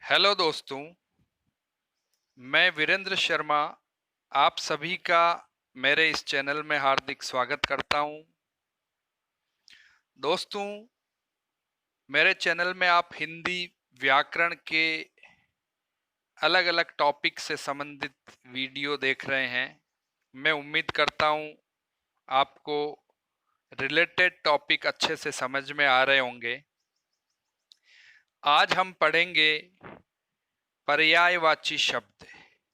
Hello दोस्तों, मैं वीरेंद्र शर्मा आप सभी का मेरे इस चैनल में हार्दिक स्वागत करता हूं। दोस्तों, मेरे चैनल में आप हिंदी व्याकरण के अलग अलग टॉपिक से संबंधित वीडियो देख रहे हैं। मैं उम्मीद करता हूं आपको रिलेटेड टॉपिक अच्छे से समझ में आ रहे होंगे। आज हम पढ़ेंगे पर्यायवाची शब्द,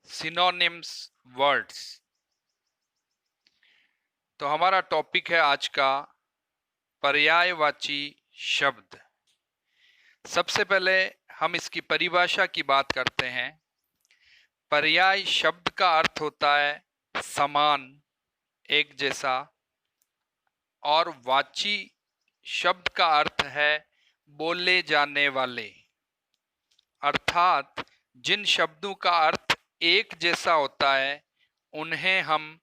सिनोनिम्स वर्ड्स। तो हमारा टॉपिक है आज का पर्यायवाची शब्द। सबसे पहले हम इसकी परिभाषा की बात करते हैं। पर्याय शब्द का अर्थ होता है समान, एक जैसा, और वाची शब्द का अर्थ है बोले जाने वाले। अर्थात जिन शब्दों का अर्थ एक जैसा होता है उन्हें हम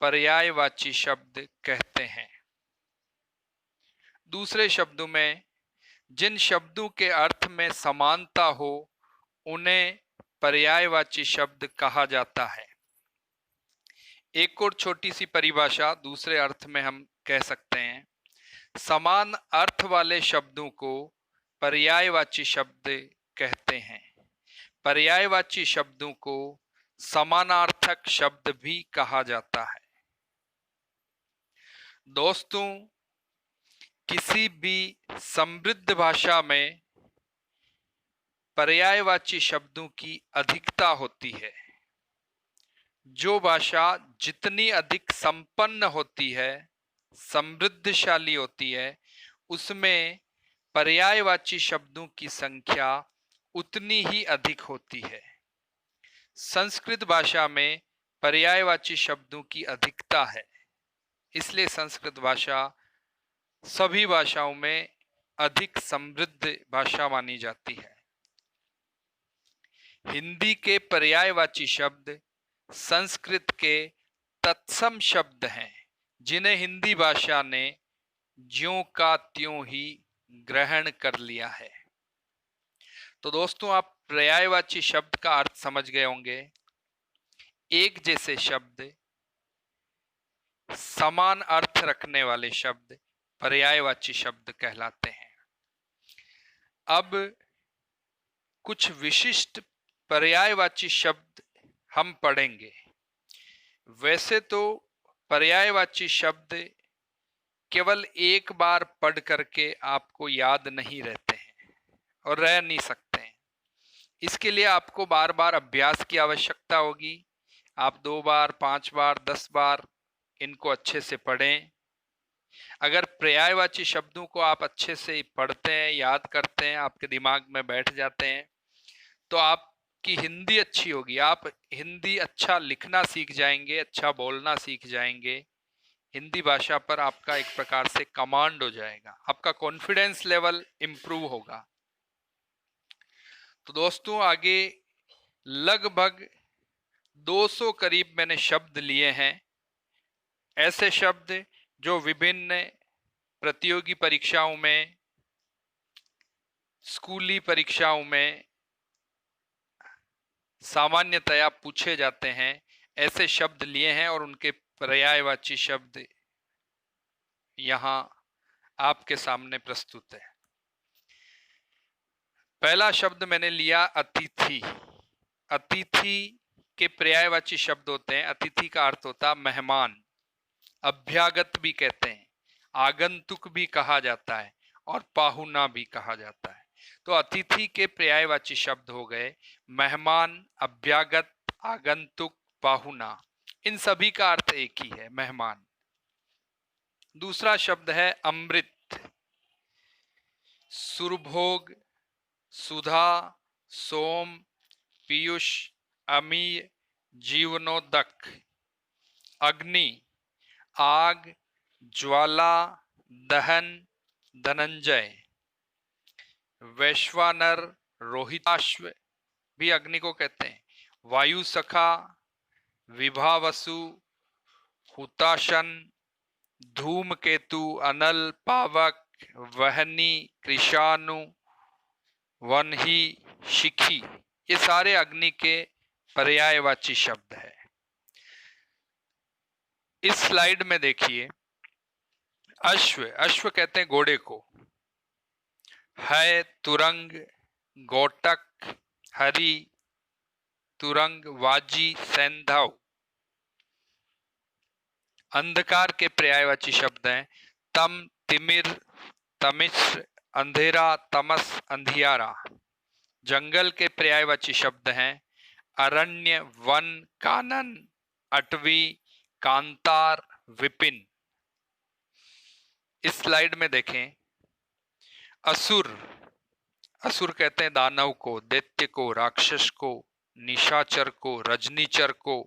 पर्यायवाची शब्द कहते हैं। दूसरे शब्दों में, जिन शब्दों के अर्थ में समानता हो उन्हें पर्यायवाची शब्द कहा जाता है। एक और छोटी सी परिभाषा दूसरे अर्थ में हम कह सकते हैं, समान अर्थ वाले शब्दों को पर्यायवाची शब्द कहते हैं। पर्यायवाची शब्दों को समानार्थक शब्द भी कहा जाता है। दोस्तों, किसी भी समृद्ध भाषा में पर्यायवाची शब्दों की अधिकता होती है। जो भाषा जितनी अधिक संपन्न होती है, समृद्धशाली होती है, उसमें पर्यायवाची शब्दों की संख्या उतनी ही अधिक होती है। संस्कृत भाषा में पर्यायवाची शब्दों की अधिकता है, इसलिए संस्कृत भाषा सभी भाषाओं में अधिक समृद्ध भाषा मानी जाती है। हिंदी के पर्यायवाची शब्द संस्कृत के तत्सम शब्द हैं, जिन्हें हिंदी भाषा ने ज्यों का त्यों ही ग्रहण कर लिया है। तो दोस्तों, आप पर्यायवाची शब्द का अर्थ समझ गए होंगे। एक जैसे शब्द, समान अर्थ रखने वाले शब्द पर्यायवाची शब्द कहलाते हैं। अब कुछ विशिष्ट पर्यायवाची शब्द हम पढ़ेंगे। वैसे तो पर्यायवाची शब्द केवल एक बार पढ़ करके आपको याद नहीं रहते हैं और रह नहीं सकते हैं। इसके लिए आपको बार बार अभ्यास की आवश्यकता होगी। आप 2 बार, 5 बार, 10 बार इनको अच्छे से पढ़ें। अगर पर्यायवाची शब्दों को आप अच्छे से पढ़ते हैं, याद करते हैं, आपके दिमाग में बैठ जाते हैं, तो आपकी हिंदी अच्छी होगी। आप हिंदी अच्छा लिखना सीख जाएंगे, अच्छा बोलना सीख जाएंगे। हिंदी भाषा पर आपका एक प्रकार से कमांड हो जाएगा, आपका कॉन्फिडेंस लेवल इंप्रूव होगा। तो दोस्तों, आगे लगभग 200 करीब मैंने शब्द लिए हैं, ऐसे शब्द जो विभिन्न प्रतियोगी परीक्षाओं में, स्कूली परीक्षाओं में सामान्यतया पूछे जाते हैं। ऐसे शब्द लिए हैं और उनके पर्यायवाची शब्द यहां आपके सामने प्रस्तुत है। पहला शब्द मैंने लिया अतिथि। अतिथि के पर्यायवाची शब्द होते हैं। अतिथि का अर्थ होता है मेहमान, अभ्यागत भी कहते हैं, आगंतुक भी कहा जाता है और पाहुना भी कहा जाता है। तो अतिथि के पर्यायवाची शब्द हो गए मेहमान, अभ्यागत, आगंतुक, पाहुना। इन सभी का अर्थ एक ही है, मेहमान। दूसरा शब्द है अमृत। सुरभोग, सुधा, सोम, पीयूष, अमीय, जीवनोदक। अग्नि, आग, ज्वाला, दहन, धनंजय। वैश्वानर, रोहिताश्व भी अग्नि को कहते हैं। वायु सखा, विभावसु, हुताशन, धूमकेतु, अनल, पावक, वहनी, कृषाणु, वन्ही, शिखी, ये सारे अग्नि के पर्यायवाची शब्द है। इस स्लाइड में देखिए, अश्व, अश्व कहते हैं घोड़े को, है तुरंग, गोटक, हरि, तुरंग, वाजी, सैंधव। अंधकार के पर्यायवाची शब्द हैं तम, तिमिर, तमिश्र, अंधेरा, तमस, अंधियारा। जंगल के पर्यायवाची शब्द हैं अरण्य, वन, कानन, अटवी, कांतार, विपिन। इस स्लाइड में देखें, असुर, असुर कहते हैं दानव को, दैत्य को, राक्षस को, निशाचर को, रजनीचर को।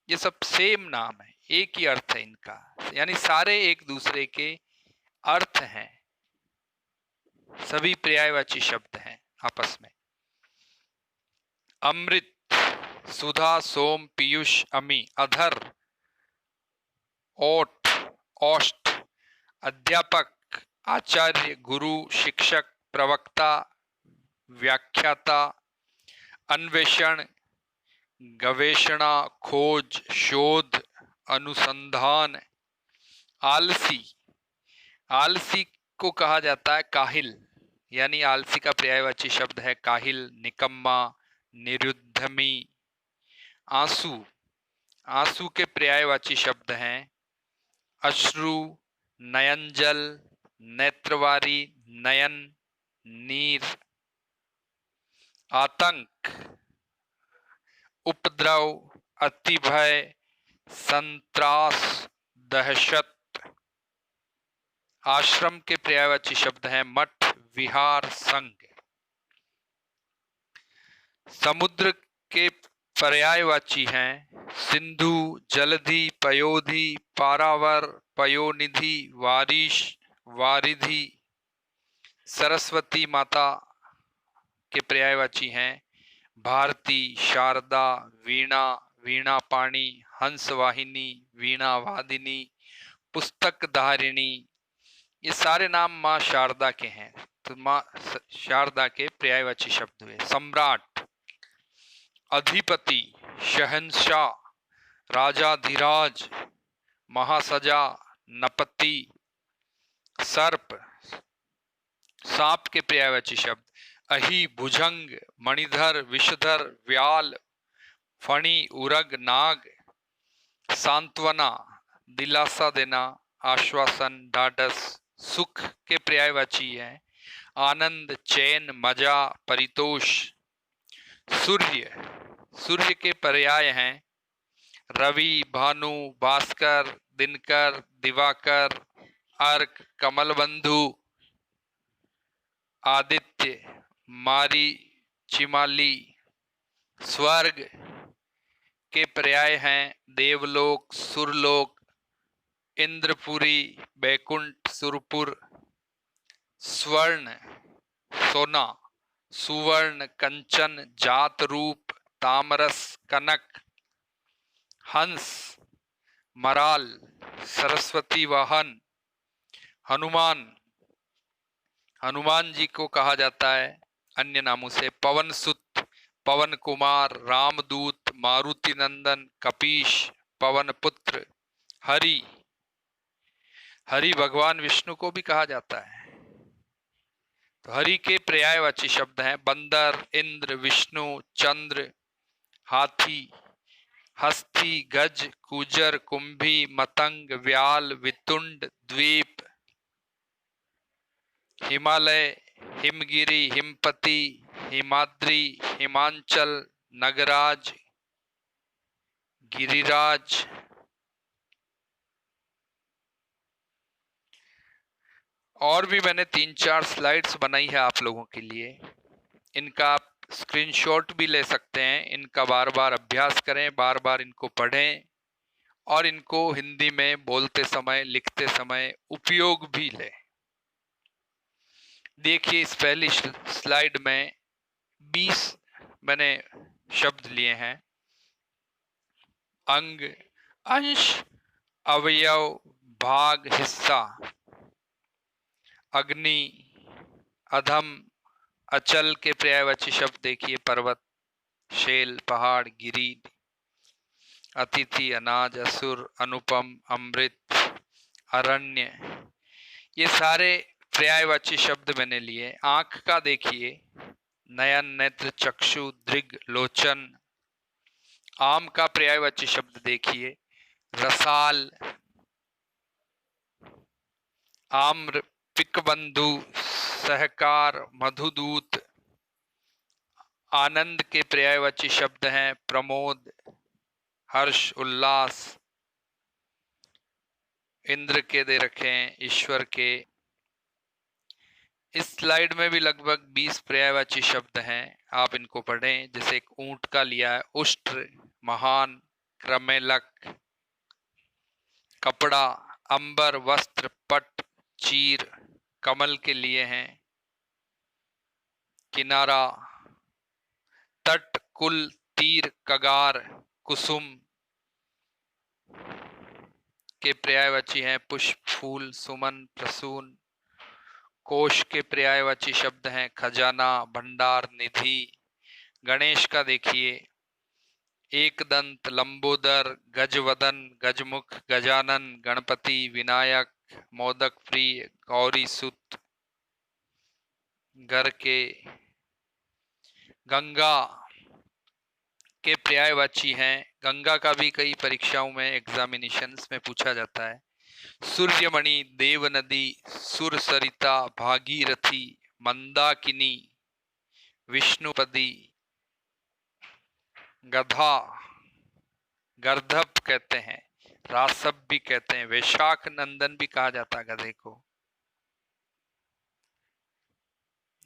ये सब सेम नाम है, एक ही अर्थ है इनका, यानी सारे एक दूसरे के अर्थ हैं, सभी पर्यायवाची शब्द हैं आपस में। अमृत, सुधा, सोम, पीयूष, अमी। अधर, ओट, औष्ठ। अध्यापक, आचार्य, गुरु, शिक्षक, प्रवक्ता, व्याख्याता। अन्वेषण, गवेषणा, खोज, शोध, अनुसंधान। आलसी, आलसी को कहा जाता है काहिल, यानी आलसी का पर्यायवाची शब्द है काहिल, निकम्मा, निरुद्धमी। आंसू, आंसू के पर्यायवाची शब्द हैं अश्रु, नयनजल, नेत्रवारी, नयन, नीर। आतंक, उपद्रव, अतिभय, संत्रास, दहशत। आश्रम के पर्यायवाची शब्द हैं मठ, विहार, संघ। समुद्र के पर्यायवाची हैं सिंधु, जलधि, पयोधि, पारावर, पयोनिधि, वारिश, वारिधि। सरस्वती माता के पर्यायवाची हैं भारती, शारदा, वीणा, वीणापाणी, हंसवाहिनी, वीणावादिनी, पुस्तक धारिणी। ये सारे नाम माँ शारदा के हैं, तो माँ शारदा के पर्यायवाची शब्द हुए। सम्राट, अधिपति, शहंशाह, राजाधिराज, महासजा, नपति। सर्प, सांप के पर्यायवाची शब्द अहि, भुजंग, मणिधर, विषधर, व्याल, फणी, उरग, नाग। सांत्वना, दिलासा देना, आश्वासन, ढाढ़स। सुख के पर्यायवाची है आनंद, चैन, मजा, परितोष। सूर्य, सूर्य के पर्याय हैं रवि, भानु, भास्कर, दिनकर, दिवाकर, अर्क, कमलबंधु। आदित्य, मारी, चिमाली। स्वर्ग के पर्याय हैं देवलोक, सुरलोक, इंद्रपुरी, बैकुंठ, सुरपुर। स्वर्ण, सोना, सुवर्ण, कंचन, जात, रूप, तामरस, कनक। हंस, मराल, सरस्वती वाहन। हनुमान, हनुमान जी को कहा जाता है अन्य नामों से पवन सुत, पवन कुमार, रामदूत, मारुति नंदन, कपीश, पवन पुत्र। हरि, हरि भगवान विष्णु को भी कहा जाता है। तो हरि के पर्यायवाची शब्द हैं बंदर, इंद्र, विष्णु, चंद्र, हाथी, हस्ती, गज, कुजर, कुंभी, मतंग, व्याल, वितुंड, द्वीप। हिमालय, हिमगिरी, हिमपति, हिमाद्री, हिमांचल, नगराज, गिरिराज। और भी मैंने 3-4 स्लाइड्स बनाई है आप लोगों के लिए, इनका आप स्क्रीनशॉट भी ले सकते हैं, इनका बार बार अभ्यास करें, बार बार इनको पढ़ें और इनको हिंदी में बोलते समय, लिखते समय उपयोग भी लें। देखिए इस पहली स्लाइड में 20 मैंने शब्द लिए हैं। अंग, अंश, अवयव, भाग, हिस्सा। अग्नि, अधम, अचल के पर्यायवाची शब्द देखिए, पर्वत, शेल, पहाड़, गिरी, अतिथि, अनाज, असुर, अनुपम, अमृत, अरण्य, ये सारे पर्यायवाची शब्द मैंने लिए। आंख का देखिए, नयन, नेत्र, चक्षु, दृग, लोचन। आम का पर्यायवाची शब्द देखिए, रसाल, आम्र, पिकबंधु, सहकार, मधुदूत। आनंद के पर्यायवाची शब्द हैं प्रमोद, हर्ष, उल्लास। इंद्र के दे रखे हैं ईश्वर के। इस स्लाइड में भी लगभग 20 पर्यायवाची शब्द हैं, आप इनको पढ़ें। जैसे एक ऊंट का लिया है, उष्ट्र, महान, क्रमेलक, कपड़ा, अंबर, वस्त्र, पट, चीर। कमल के लिए हैं किनारा, तट, कुल, तीर, कगार, कुसुम। के पर्यायवाची हैं पुष्प, फूल, सुमन, प्रसून। कोश के पर्यायवाची शब्द हैं खजाना, भंडार, निधि। गणेश का देखिए, एकदंत, लंबोदर, गजवदन, गजमुख, गजानन, गणपति, विनायक, मोदक प्रिय, गौरी सुत। घर के गंगा के पर्यायवाची हैं, गंगा का भी कई परीक्षाओं में, एग्जामिनेशंस में पूछा जाता है। सूर्यमणि, देव नदी, सुर सरिता, भागीरथी, मंदाकिनी, विष्णुपदी, गधा, गर्दभ कहते हैं, रासब भी कहते हैं, वैशाख नंदन भी कहा जाता है गधे को।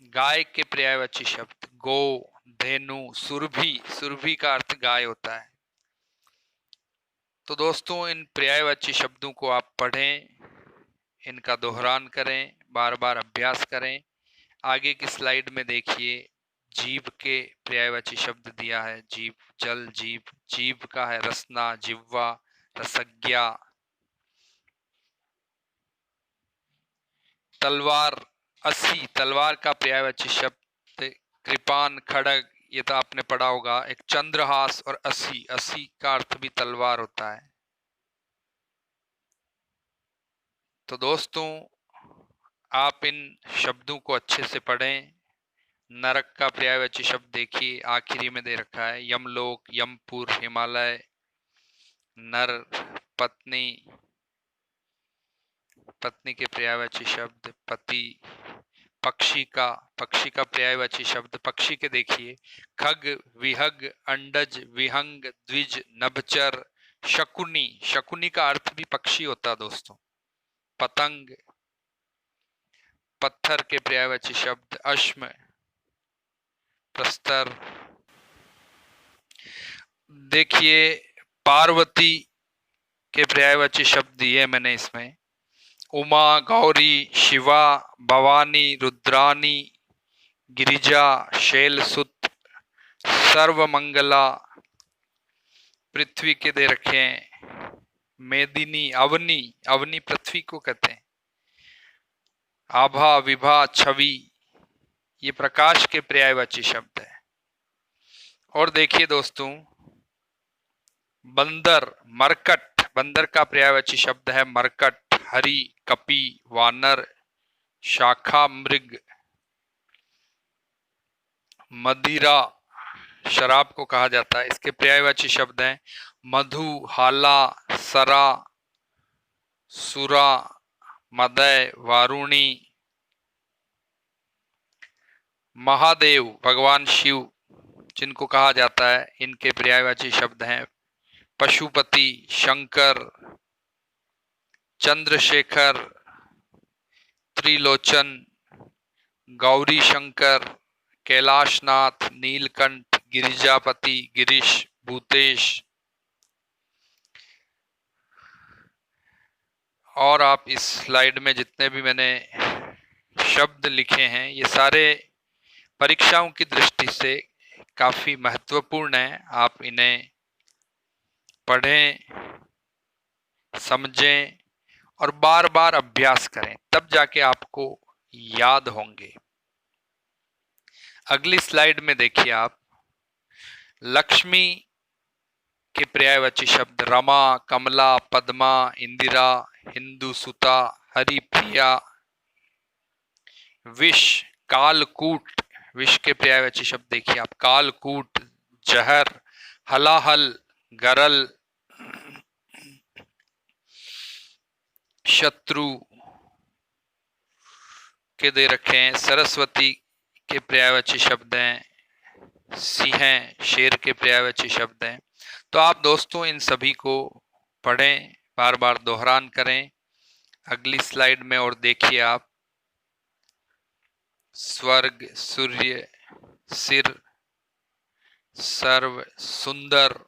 गाय के पर्यायवाची शब्द गो, धेनु, सुरभि। सुरभि का अर्थ गाय होता है। तो दोस्तों, इन पर्यायवाची शब्दों को आप पढ़ें, इनका दोहरान करें, बार बार अभ्यास करें। आगे की स्लाइड में देखिए, जीभ के पर्यायवाची शब्द दिया है, जीभ, जल, जीभ। जीभ का है रसना, जिह्वा, रसज्ञा। तलवार, अस्सी, तलवार का पर्यायवाची शब्द कृपान, खड़ग, ये तो आपने पढ़ा होगा। एक चंद्रहास और अस्सी, अस्सी का अर्थ भी तलवार होता है। तो दोस्तों, आप इन शब्दों को अच्छे से पढ़ें। नरक का पर्यायवाची शब्द देखिए, आखिरी में दे रखा है, यमलोक, यमपुर, हिमालय। नर, पत्नी, पत्नी के पर्यायवाची शब्द पति। पक्षी का पर्यायवाची शब्द पक्षी के देखिए, खग, विहग, अंडज, विहंग, द्विज, नभचर, शकुनी। शकुनी का अर्थ भी पक्षी होता है दोस्तों। पतंग। पत्थर के पर्यायवाची शब्द अश्म, प्रस्तर। देखिए, पार्वती के पर्यायवाची शब्द दिए मैंने इसमें, उमा, गौरी, शिवा, भवानी, रुद्रानी, गिरिजा, शैलसुत, सर्वमंगला। पृथ्वी के दे रखे हैं मेदिनी, अवनी, अवनी पृथ्वी को कहते हैं। आभा, विभा, छवि, ये प्रकाश के पर्यायवाची शब्द है। और देखिए दोस्तों, बंदर, मरकट, बंदर का पर्यायवाची शब्द है मरकट। हरि, कपि, वानर, शाखा, मृग। मदिरा, शराब को कहा जाता है, इसके पर्यायवाची शब्द हैं मधु, हाला, सरा, सुरा, मदय, वारुणी। महादेव, भगवान शिव जिनको कहा जाता है, इनके पर्यायवाची शब्द हैं पशुपति, शंकर, चंद्रशेखर, त्रिलोचन, गौरी शंकर, कैलाशनाथ, नीलकंठ, गिरिजापति, गिरीश, भूतेश। और आप इस स्लाइड में जितने भी मैंने शब्द लिखे हैं, ये सारे परीक्षाओं की दृष्टि से काफी महत्वपूर्ण है। आप इन्हें पढ़ें, समझें और बार बार अभ्यास करें, तब जाके आपको याद होंगे। अगली स्लाइड में देखिए आप, लक्ष्मी के पर्यायवाची शब्द रमा, कमला, पद्मा, इंदिरा, हिंदू सुता, हरिप्रिया, विष, कालकूट। विष के पर्यायवाची शब्द देखिए आप, कालकूट, जहर, हलाहल, गरल, शत्रु के दे रखे हैं। सरस्वती के पर्यायवाची शब्द हैं सिंह, शेर के पर्यायवाची शब्द हैं। तो आप दोस्तों इन सभी को पढ़ें, बार बार दोहरान करें। अगली स्लाइड में और देखिए आप, स्वर्ग, सूर्य, सिर, सर्व, सुंदर।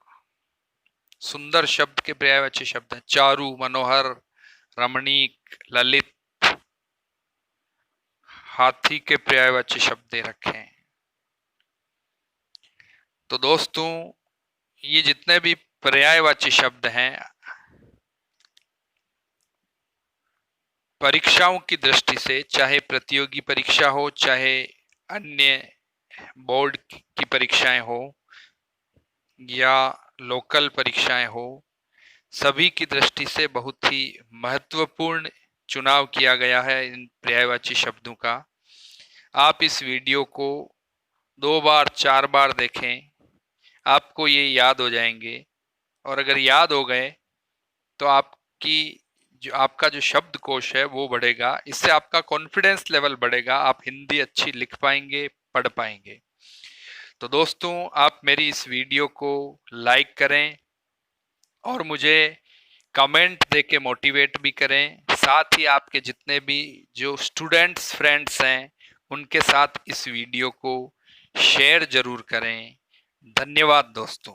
सुंदर शब्द के पर्यायवाची शब्द हैं चारु, मनोहर, रमणीक, ललित। हाथी के पर्यायवाची शब्द दे रखे हैं। तो दोस्तों ये जितने भी पर्यायवाची शब्द हैं, परीक्षाओं की दृष्टि से, चाहे प्रतियोगी परीक्षा हो, चाहे अन्य बोर्ड की परीक्षाएं हो या लोकल परीक्षाएं हो, सभी की दृष्टि से बहुत ही महत्वपूर्ण चुनाव किया गया है इन पर्यायवाची शब्दों का। आप इस वीडियो को 2 बार 4 बार देखें, आपको ये याद हो जाएंगे। और अगर याद हो गए तो आपका जो शब्दकोश है वो बढ़ेगा। इससे आपका कॉन्फिडेंस लेवल बढ़ेगा, आप हिंदी अच्छी लिख पाएंगे, पढ़ पाएंगे। तो दोस्तों आप मेरी इस वीडियो को लाइक करें और मुझे कमेंट देके मोटिवेट भी करें। साथ ही आपके जितने भी जो स्टूडेंट्स फ्रेंड्स हैं उनके साथ इस वीडियो को शेयर जरूर करें। धन्यवाद दोस्तों।